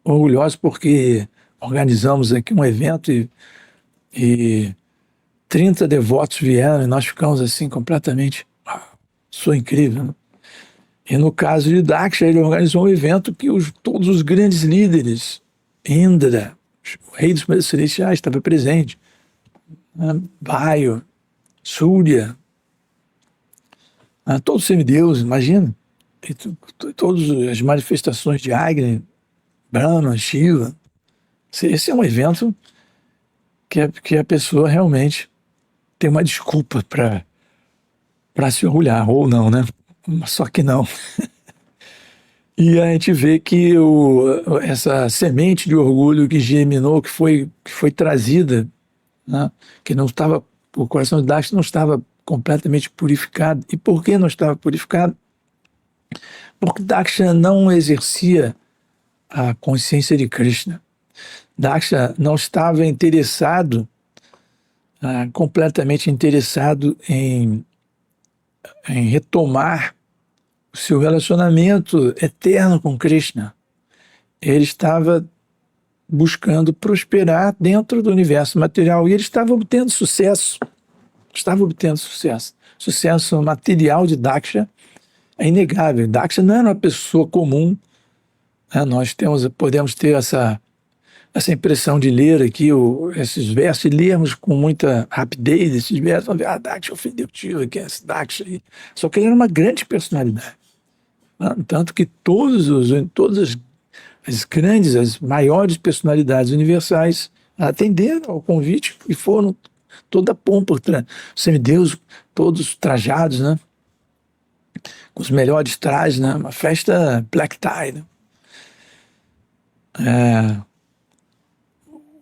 orgulhosos porque organizamos aqui um evento e 30 devotos vieram, e nós ficamos assim completamente, sou incrível, né? E no caso de Daksha, ele organizou um evento que todos os grandes líderes, Indra, o rei dos planetas celestiais, estava presente, né? Vayu, Surya, todos os semideuses, imagina, e todas as manifestações de Agni, Brahma, Shiva. Esse é um evento que a pessoa realmente tem uma desculpa para se orgulhar, ou não, né? Só que não. E a gente vê que essa semente de orgulho que germinou, que foi trazida, né? Que não estava, o coração de Daksha não estava completamente purificado. E por que não estava purificado? Porque Daksha não exercia a consciência de Krishna. Daksha não estava interessado, completamente interessado em retomar o seu relacionamento eterno com Krishna. Ele estava buscando prosperar dentro do universo material e ele estava obtendo sucesso. Sucesso material de Daksha é inegável. Daksha não era uma pessoa comum. Né? Nós podemos ter essa impressão de ler aqui esses versos e lermos com muita rapidez esses versos. Vamos ver, Daksha ofendeu o tio, que é esse Daksha aí. Só que ele era uma grande personalidade. Tanto que todas as grandes, as maiores personalidades universais atenderam ao convite e foram toda a pompa, semideus, todos trajados, né? Com os melhores trajes, né? Uma festa black tie, né?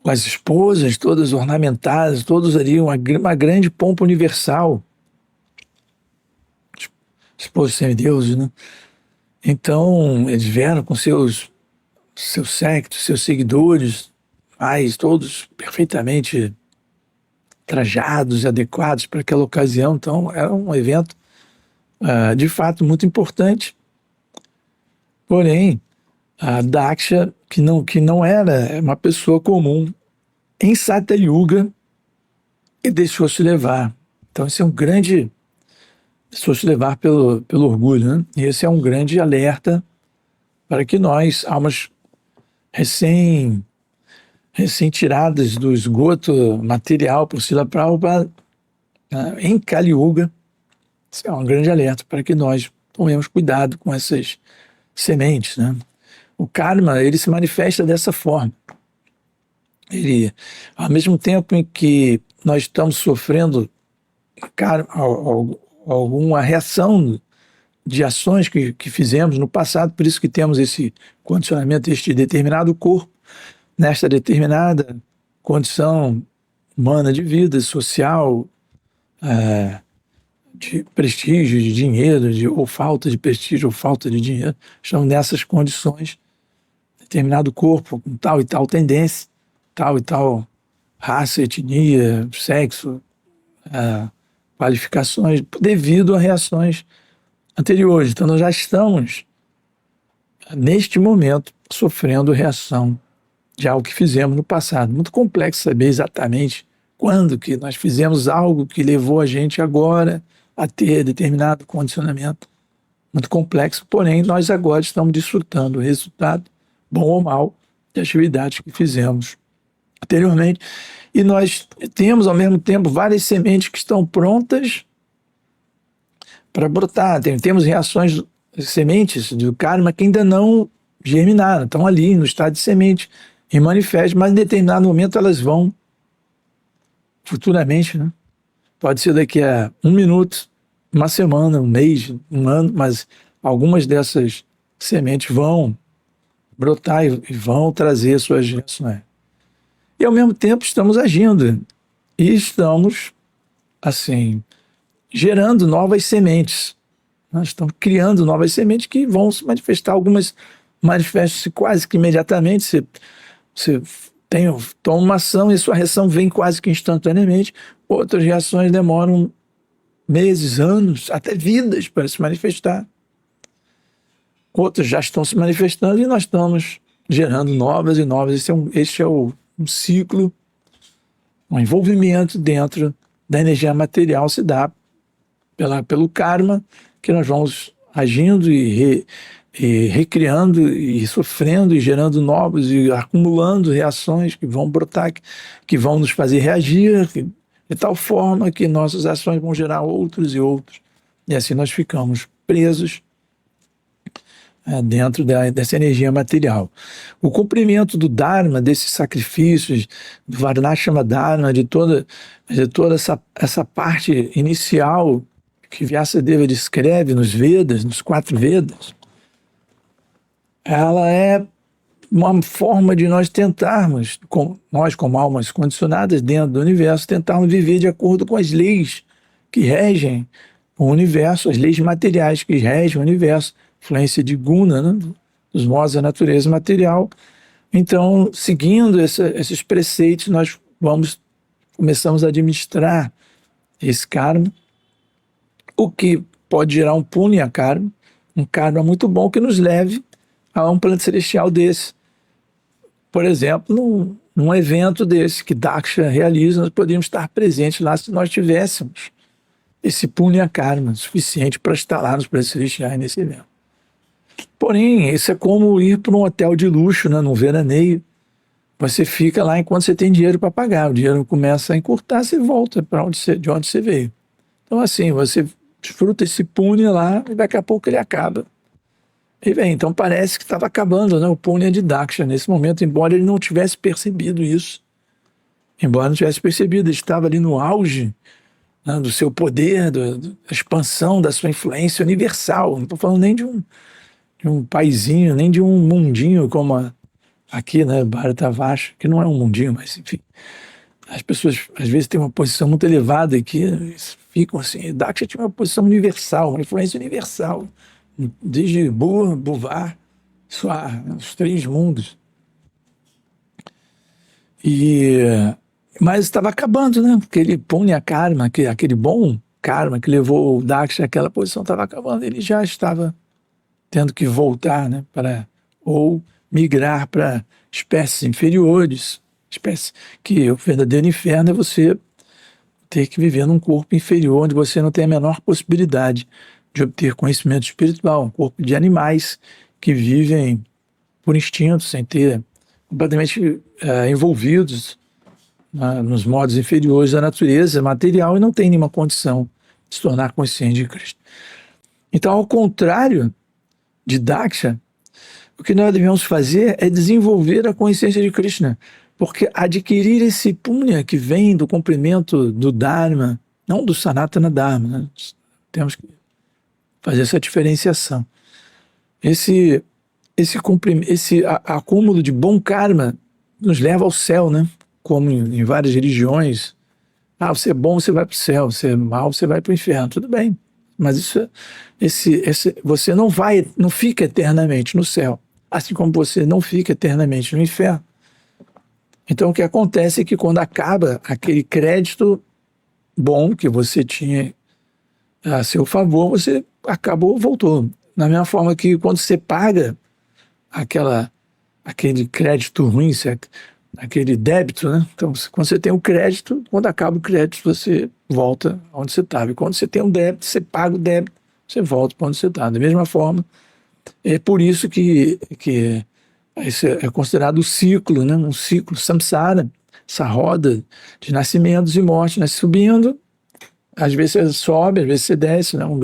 com as esposas todas ornamentadas, todos ali, uma grande pompa universal, esposos semideuses, né? Então, eles vieram com seus séquitos, seus seguidores, mas todos perfeitamente trajados e adequados para aquela ocasião. Então, era um evento, de fato, muito importante. Porém, a Daksha, que não era uma pessoa comum, em Satyayuga, e deixou-se levar. Então, esse é um grande... Deixou-se levar pelo orgulho, né? E esse é um grande alerta para que nós, almas recém-tiradas do esgoto material por Srila Prabhupada, né, em Kali Yuga, isso é um grande alerta para que nós tomemos cuidado com essas sementes, né? O karma, ele se manifesta dessa forma. Ele, ao mesmo tempo em que nós estamos sofrendo alguma reação de ações que fizemos no passado, por isso que temos esse condicionamento, este determinado corpo, nesta determinada condição humana de vida, social, de prestígio, de dinheiro, ou falta de prestígio, ou falta de dinheiro. Estamos nessas condições, determinado corpo com tal e tal tendência, tal e tal raça, etnia, sexo, qualificações, devido a reações anteriores. Então nós já estamos, neste momento, sofrendo reação de algo que fizemos no passado. Muito complexo saber exatamente quando que nós fizemos algo que levou a gente agora a ter determinado condicionamento. Muito complexo, porém nós agora estamos desfrutando o resultado, bom ou mal, de atividades que fizemos anteriormente. E nós temos, ao mesmo tempo, várias sementes que estão prontas para brotar. Temos reações, sementes do karma que ainda não germinaram, estão ali no estado de semente, em manifesto, mas em determinado momento elas vão, futuramente, né? Pode ser daqui a 1 minuto, uma semana, um mês, um ano, mas algumas dessas sementes vão brotar e vão trazer suas reações. E ao mesmo tempo estamos agindo e estamos, assim, gerando novas sementes. Nós estamos criando novas sementes que vão se manifestar. Algumas manifestam-se quase que imediatamente. Você toma uma ação e sua reação vem quase que instantaneamente. Outras reações demoram meses, anos, até vidas para se manifestar. Outras já estão se manifestando e nós estamos gerando novas e novas. Este é um ciclo, um envolvimento dentro da energia material, se dá pelo karma, que nós vamos agindo e recriando e sofrendo e gerando novos e acumulando reações que vão brotar, que vão nos fazer reagir de tal forma que nossas ações vão gerar outros e outros. E assim nós ficamos presos dentro dessa energia material. O cumprimento do Dharma, desses sacrifícios, do Varnashama Dharma, de toda essa parte inicial que Vyasadeva descreve nos Vedas, nos 4 Vedas, ela é uma forma de nós tentarmos, nós como almas condicionadas dentro do universo, tentarmos viver de acordo com as leis que regem o universo, as leis materiais que regem o universo, influência de guna, né, dos modos da natureza material. Então, seguindo esses preceitos, nós começamos a administrar esse karma, o que pode gerar um punya karma, um karma muito bom que nos leve a um plano celestial desse. Por exemplo, num evento desse que Daksha realiza, nós poderíamos estar presentes lá se nós tivéssemos esse punya karma suficiente para estar lá nos planos celestiais nesse evento. Porém, isso é como ir para um hotel de luxo, né, num veraneio. Você fica lá enquanto você tem dinheiro para pagar. O dinheiro começa a encurtar, você volta de onde você veio. Então, assim, você desfruta esse punya lá e daqui a pouco ele acaba. E bem, então parece que estava acabando, né, o punya de Daksha nesse momento, embora ele não tivesse percebido isso. Embora não tivesse percebido, ele estava ali no auge, né, do seu poder, da expansão da sua influência universal. Não estou falando nem de um paizinho, nem de um mundinho como aqui, né, Bharatavarsha, que não é um mundinho, mas enfim, as pessoas às vezes têm uma posição muito elevada e que ficam assim. Daksha tinha uma posição universal, uma influência universal, desde Bur, Buvar, Swar, os três mundos. Mas estava acabando, né? Aquele punya karma, aquele bom karma que levou o Daksha àquela posição estava acabando. Ele já estava tendo que voltar, né? Ou migrar para espécies inferiores, espécies que o verdadeiro inferno é você ter que viver num corpo inferior, onde você não tem a menor possibilidade de obter conhecimento espiritual, um corpo de animais que vivem por instinto, sem ter completamente envolvidos nos modos inferiores da natureza material e não tem nenhuma condição de se tornar consciente de Cristo. Então, ao contrário de Daksha, o que nós devemos fazer é desenvolver a consciência de Krishna, porque adquirir esse punya que vem do cumprimento do Dharma, não do Sanatana Dharma, né? Temos que fazer essa diferenciação. Esse acúmulo de bom karma nos leva ao céu, né? Como em várias religiões. Você é bom, você vai para o céu, você é mal, você vai para o inferno. Tudo bem, mas você não fica eternamente no céu, assim como você não fica eternamente no inferno. Então o que acontece é que quando acaba aquele crédito bom que você tinha a seu favor, você acabou, voltou. Da mesma forma que quando você paga aquele crédito ruim, aquele débito, né? Então, quando você tem o crédito, quando acaba o crédito, você volta onde você estava. E quando você tem um débito, você paga o débito, você volta para onde você está. Da mesma forma, é por isso que isso é considerado o ciclo, né? Um ciclo samsara, essa roda de nascimentos e mortes, né? Subindo, às vezes você sobe, às vezes você desce, né? Uma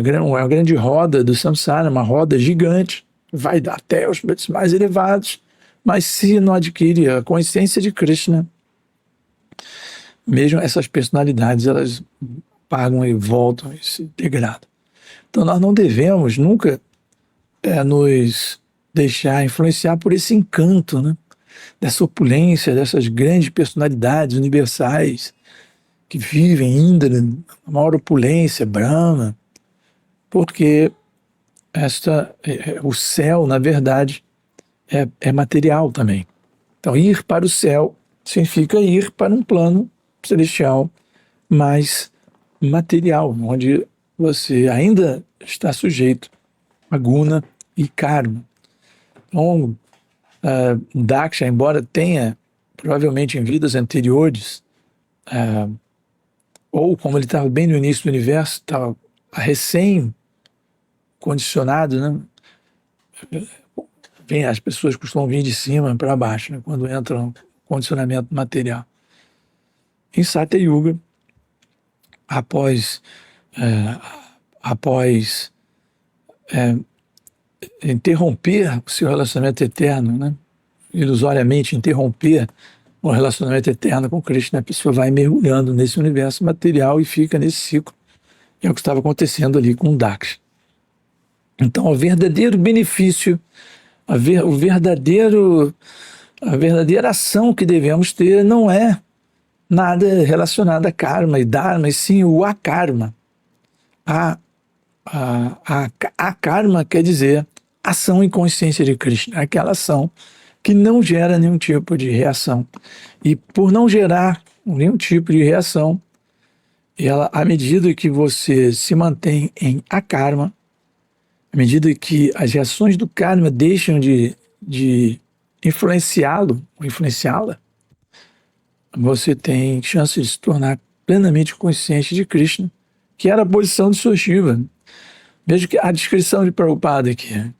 grande roda do samsara, uma roda gigante, vai até os pontos mais elevados, mas se não adquire a consciência de Krishna, mesmo essas personalidades, elas pagam e voltam e se degradam. Então nós não devemos nunca nos deixar influenciar por esse encanto, né? Dessa opulência, dessas grandes personalidades universais que vivem Indra, a maior opulência, Brahma, porque o céu, na verdade, é material também. Então, ir para o céu significa ir para um plano celestial mais material, onde você ainda está sujeito a guna e karma. Então, Daksha, embora tenha, provavelmente em vidas anteriores, ou como ele estava bem no início do universo, estava recém-condicionado, né? As pessoas costumam vir de cima para baixo, né? Quando entram no condicionamento material. Em Satya Yuga, após interromper o seu relacionamento eterno, né? Ilusoriamente interromper o relacionamento eterno com Krishna, a pessoa vai mergulhando nesse universo material e fica nesse ciclo. É o que estava acontecendo ali com o Daksha. Então, o verdadeiro benefício, a verdadeira ação que devemos ter não é nada relacionado a karma e dharma, e sim o akarma. A karma quer dizer ação em consciência de Krishna, aquela ação que não gera nenhum tipo de reação. E por não gerar nenhum tipo de reação, à medida que você se mantém em akarma, à medida que as reações do karma deixam de influenciá-lo ou influenciá-la, você tem chance de se tornar plenamente consciente de Krishna, que era a posição de Shiva. Veja que a descrição de Prabhupada aqui.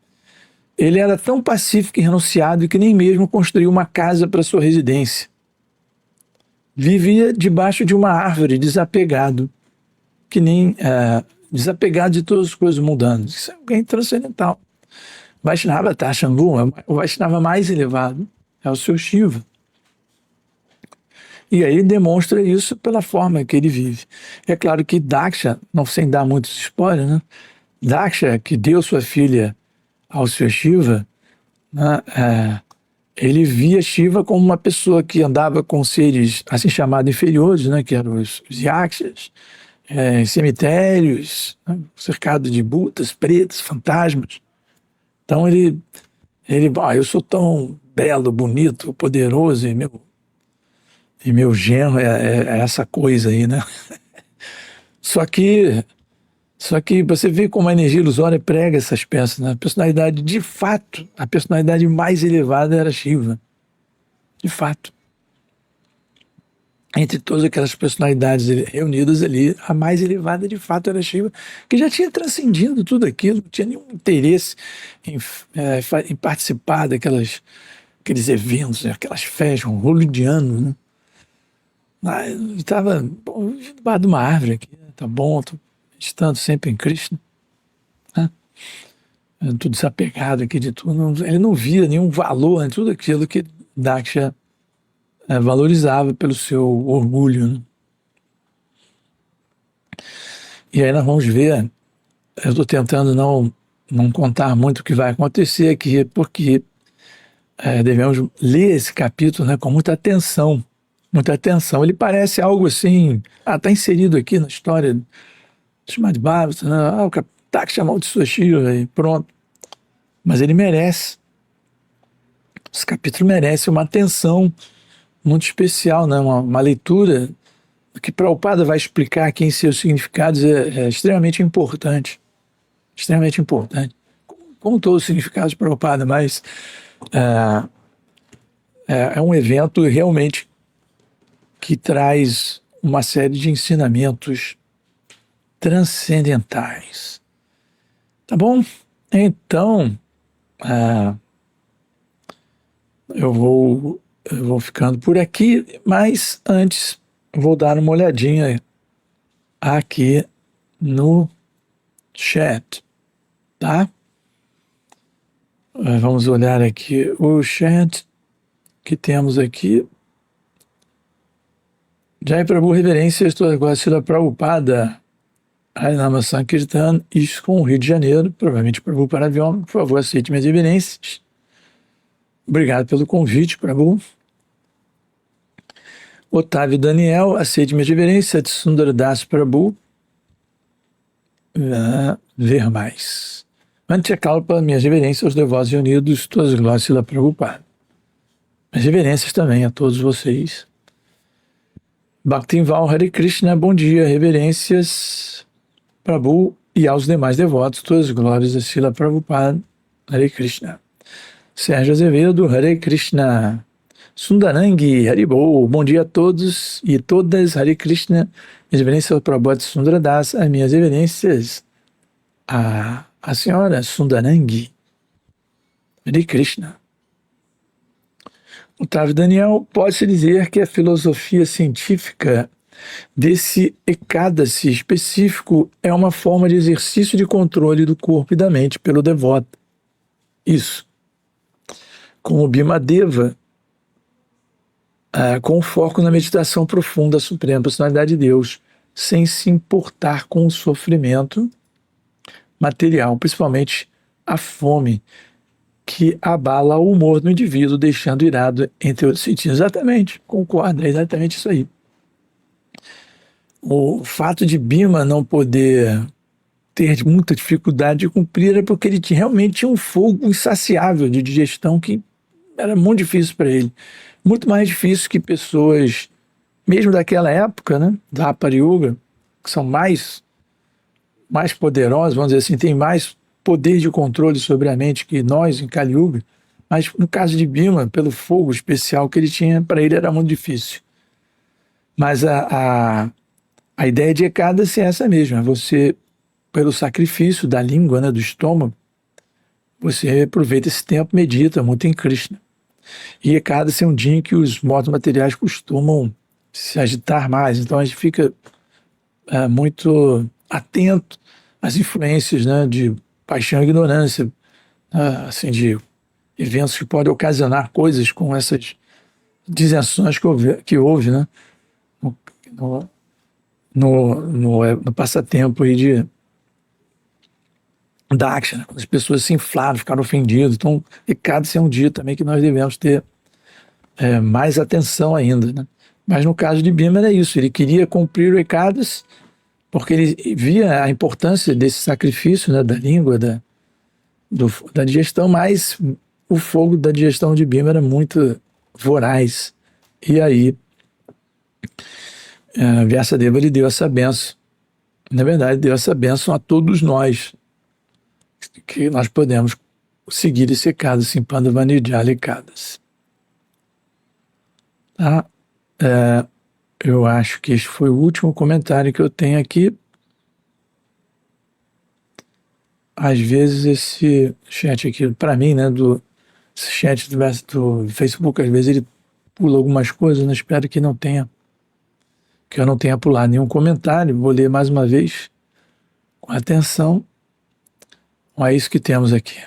Ele era tão pacífico e renunciado que nem mesmo construiu uma casa para sua residência. Vivia debaixo de uma árvore, desapegado, desapegado de todas as coisas mundanas. Isso é alguém transcendental. Vaishnava Tashambhu é o Vaishnava mais elevado, é o seu Shiva. E aí ele demonstra isso pela forma que ele vive. É claro que Daksha, não sem dar muitos spoilers, né? Daksha, que deu sua filha ao seu Shiva, né? Ele via Shiva como uma pessoa que andava com seres assim chamados inferiores, né? Que eram os yakshas, em cemitérios, né? Cercado de butas, pretas, fantasmas. Então eu sou tão belo, bonito, poderoso, e meu genro é essa coisa aí, né? Só que, só que você vê como a energia ilusória prega essas peças, né? A personalidade, de fato, a personalidade mais elevada era Shiva, de fato. Entre todas aquelas personalidades reunidas ali, a mais elevada de fato era Shiva, que já tinha transcendido tudo aquilo, não tinha nenhum interesse em participar aqueles eventos, né, aquelas festas, um hollywoodiano, né? Estava debaixo de uma árvore aqui, tá bom, tô estando sempre em Krishna, né? Tudo desapegado aqui de tudo. Ele não via nenhum valor em tudo aquilo que Daksha valorizava pelo seu orgulho, né? E aí nós vamos ver, eu estou tentando não contar muito o que vai acontecer aqui, porque devemos ler esse capítulo, né, com muita atenção, muita atenção. Ele parece algo assim, está inserido aqui na história do Srimad Bhagavatam, né? O Daksha amaldiçoou Shiva e pronto. Mas ele merece, esse capítulo merece uma atenção muito especial, né? Uma leitura que Prabhupada vai explicar aqui em seus significados é extremamente importante. Extremamente importante. Como todos os significados de Prabhupada, mas é um evento realmente que traz uma série de ensinamentos transcendentais. Tá bom? Então, eu vou ficando por aqui, mas antes vou dar uma olhadinha aqui no chat, tá? Vamos olhar aqui o chat que temos aqui. Jai Prabhu, reverências, toda Srila Prabhupada, Harinama Sankirtan, ISKCON, Rio de Janeiro, provavelmente Prabhu Paravyoma, por favor, aceite minhas reverências. Obrigado pelo convite, Prabhu. Otávio Daniel, aceite minhas reverências, Sundardas Prabhu, ver mais. Mantekalpa, minhas reverências aos devotos reunidos, todas as glórias Srila Prabhupada. Minhas reverências também a todos vocês. Bhaktinval Hare Krishna, bom dia, reverências Prabhu e aos demais devotos, todas as glórias a Srila Prabhupada, Hare Krishna. Sérgio Azevedo, Hare Krishna. Sundarangi, Haribol, bom dia a todos e todas, Hare Krishna. Minhas reverências ao Prabhupada Sundradas, as minhas reverências a senhora Sundarangi, Hare Krishna. Otávio Daniel, pode-se dizer que a filosofia científica desse Ekadasi específico é uma forma de exercício de controle do corpo e da mente pelo devoto. Isso. Como Bimadeva, com foco na meditação profunda da Suprema Personalidade de Deus, sem se importar com o sofrimento material, principalmente a fome, que abala o humor do indivíduo, deixando irado entre outros sentidos. Exatamente, concordo, é exatamente isso aí. O fato de Bhima não poder ter muita dificuldade de cumprir é porque ele realmente tinha um fogo insaciável de digestão que era muito difícil para ele. Muito mais difícil que pessoas, mesmo daquela época, né, da Apara Yuga, que são mais poderosas, vamos dizer assim, têm mais poder de controle sobre a mente que nós em Kali Yuga, mas no caso de Bhima, pelo fogo especial que ele tinha, para ele era muito difícil. Mas a ideia de Ekadasi é essa mesma, você, pelo sacrifício da língua, né, do estômago, você aproveita esse tempo, medita muito em Krishna. E Ekadasi é um dia em que os modos materiais costumam se agitar mais, então a gente fica muito atento às influências, né, de paixão e ignorância, assim, de eventos que podem ocasionar coisas com essas disenções que houve, né, no passatempo aí Daksha, né? Quando as pessoas se inflaram, ficaram ofendidas. Então, Ekadasi é um dia também que nós devemos ter mais atenção ainda, né? Mas no caso de Bhima é isso, ele queria cumprir o Ekadasi porque ele via a importância desse sacrifício, né, da língua, da digestão, mas o fogo da digestão de Bhima era muito voraz. E aí, Vyasadeva lhe deu essa benção. Na verdade, deu essa benção a todos nós, que nós podemos seguir esse Ekadasi, Pandavanicala Ekadasi. Tá? Eu acho que este foi o último comentário que eu tenho aqui. Às vezes esse chat aqui, para mim, né, esse chat do Facebook, às vezes ele pula algumas coisas, né? Espero que eu não tenha pulado nenhum comentário. Vou ler mais uma vez com atenção. É isso que temos aqui.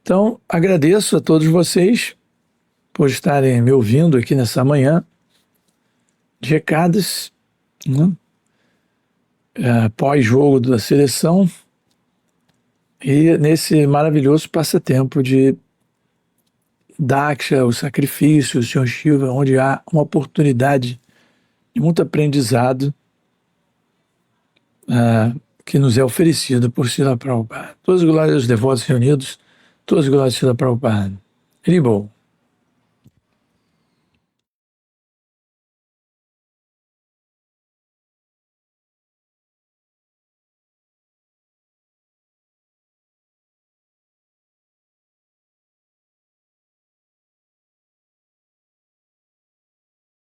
Então, agradeço a todos vocês por estarem me ouvindo aqui nessa manhã de recados, né? Pós-jogo da seleção e nesse maravilhoso passatempo de Daksha, o sacrifício, o Senhor Shiva, onde há uma oportunidade de muito aprendizado que nos é oferecido por Srila Prabhupada. Todas as glórias aos devotos reunidos, todas as glórias a Srila Prabhupada. Haribol.